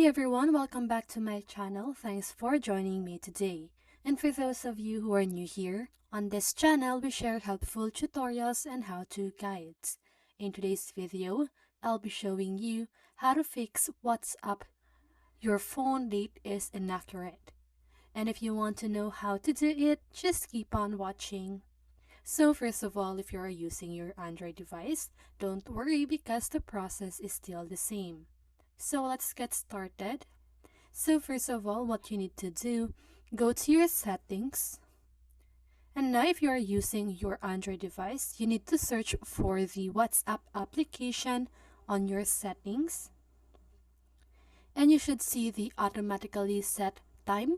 Hey everyone, welcome back to my channel. Thanks for joining me today. And for those of you who are new here, on this channel we share helpful tutorials and how-to guides. In today's video, I'll be showing you how to fix WhatsApp your phone date is inaccurate. And if you want to know how to do it, just keep on watching. So first of all, if you are using your Android device, don't worry because the process is still the same. So let's get started. So first of all, what you need to do, go to your settings. And now if you are using your Android device, you need to search for the WhatsApp application on your settings. And you should see the automatically set time.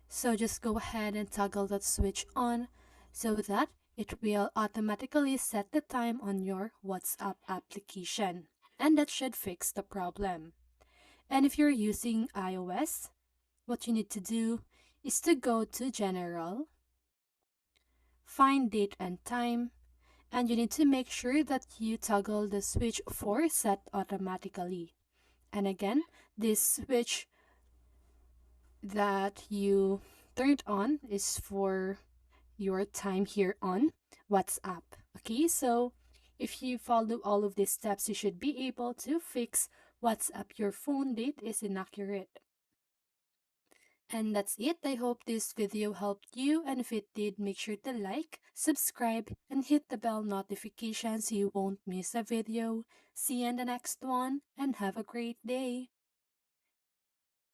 So just go ahead and toggle that switch on so that it will automatically set the time on your WhatsApp application. And that should fix the problem. And if you're using iOS, what you need to do is to go to General, find date and time, and you need to make sure that you toggle the switch for set automatically. And again, this switch that you turned on is for your time here on WhatsApp. Okay, so if you follow all of these steps, you should be able to fix WhatsApp your phone date is inaccurate. And that's it. I hope this video helped you, and if it did, make sure to like, subscribe, and hit the bell notification so you won't miss a video. See you in the next one, and have a great day.